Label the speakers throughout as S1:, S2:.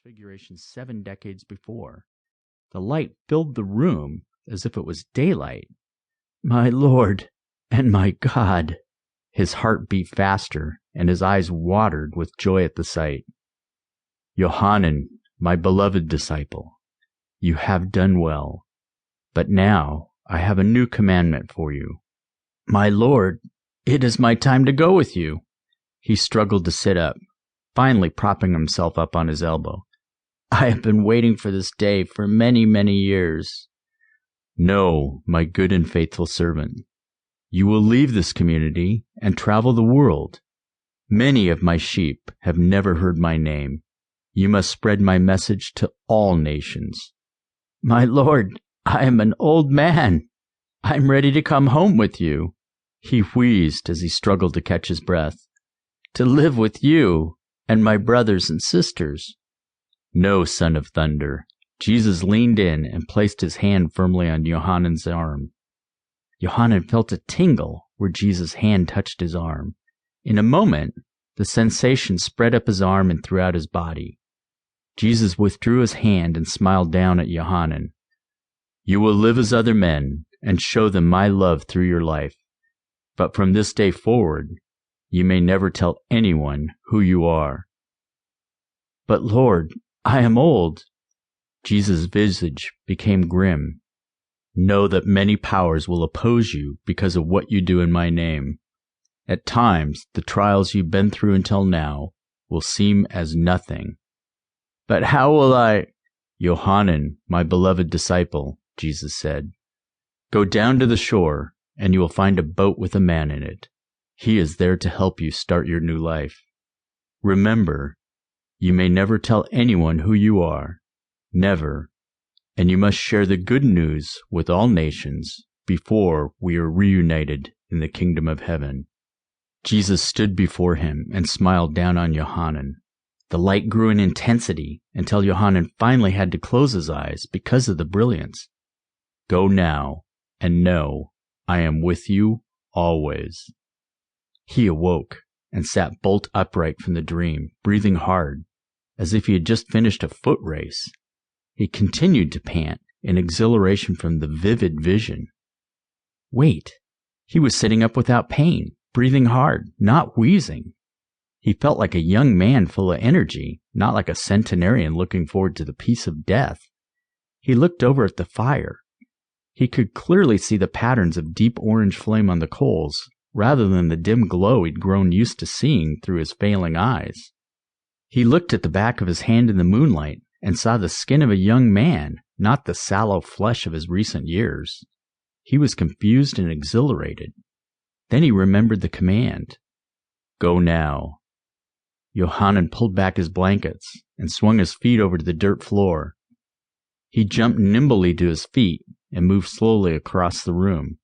S1: Transfiguration 7 decades before. The light filled the room as if it was daylight. "My Lord and my God!" His heart beat faster, and his eyes watered with joy at the sight. "Johannan, my beloved disciple, you have done well. But now I have a new commandment for you." "My Lord, it is my time to go with you." He struggled to sit up, finally propping himself up on his elbow. "I have been waiting for this day for many, many years." "No, my good and faithful servant. You will leave this community and travel the world. Many of my sheep have never heard my name. You must spread my message to all nations." "My Lord, I am an old man. I'm ready to come home with you." He wheezed as he struggled to catch his breath. "To live with you and my brothers and sisters." "No, son of thunder." Jesus leaned in and placed his hand firmly on Johannan's arm. Johannan felt a tingle where Jesus' hand touched his arm. In a moment, the sensation spread up his arm and throughout his body. Jesus withdrew his hand and smiled down at Johannan. "You will live as other men and show them my love through your life. But from this day forward, you may never tell anyone who you are." "But Lord, I am old." Jesus' visage became grim. "Know that many powers will oppose you because of what you do in my name. At times, the trials you've been through until now will seem as nothing." "But how will I—" "Johannan, my beloved disciple," Jesus said, "go down to the shore, and you will find a boat with a man in it. He is there to help you start your new life. Remember, you may never tell anyone who you are. Never. And you must share the good news with all nations before we are reunited in the kingdom of heaven." Jesus stood before him and smiled down on Johannan. The light grew in intensity until Johannan finally had to close his eyes because of the brilliance. "Go now, and know I am with you always." He awoke and sat bolt upright from the dream, breathing hard, as if he had just finished a foot race. He continued to pant in exhilaration from the vivid vision. Wait, he was sitting up without pain, breathing hard, not wheezing. He felt like a young man full of energy, not like a centenarian looking forward to the peace of death. He looked over at the fire. He could clearly see the patterns of deep orange flame on the coals, rather than the dim glow he'd grown used to seeing through his failing eyes. He looked at the back of his hand in the moonlight and saw the skin of a young man, not the sallow flesh of his recent years. He was confused and exhilarated. Then he remembered the command. "Go now." Johannan pulled back his blankets and swung his feet over to the dirt floor. He jumped nimbly to his feet and moved slowly across the room.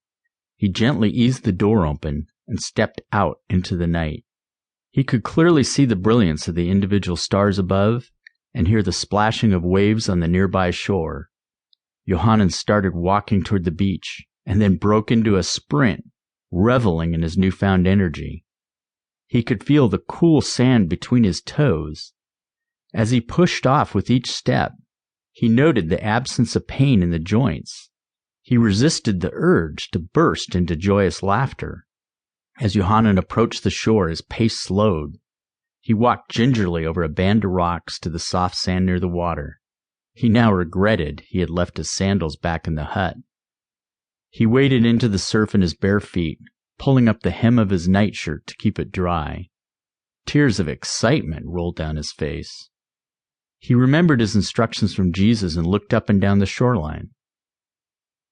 S1: He gently eased the door open and stepped out into the night. He could clearly see the brilliance of the individual stars above and hear the splashing of waves on the nearby shore. Johannan started walking toward the beach and then broke into a sprint, reveling in his newfound energy. He could feel the cool sand between his toes. As he pushed off with each step, he noted the absence of pain in the joints. He resisted the urge to burst into joyous laughter. As Johannan approached the shore, his pace slowed. He walked gingerly over a band of rocks to the soft sand near the water. He now regretted he had left his sandals back in the hut. He waded into the surf in his bare feet, pulling up the hem of his nightshirt to keep it dry. Tears of excitement rolled down his face. He remembered his instructions from Jesus and looked up and down the shoreline.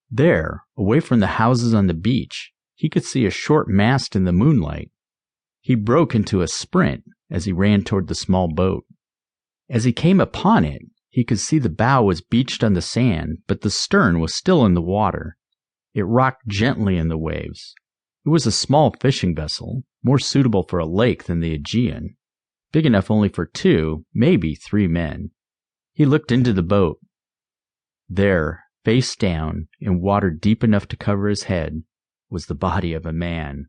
S1: There, away from the houses on the beach, he could see a short mast in the moonlight. He broke into a sprint as he ran toward the small boat. As he came upon it, he could see the bow was beached on the sand, but the stern was still in the water. It rocked gently in the waves. It was a small fishing vessel, more suitable for a lake than the Aegean, big enough only for 2, maybe 3 men. He looked into the boat. There, face down, in water deep enough to cover his head, was the body of a man.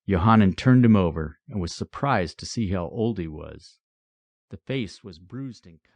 S1: Johannan turned him over and was surprised to see how old he was. The face was bruised and cut.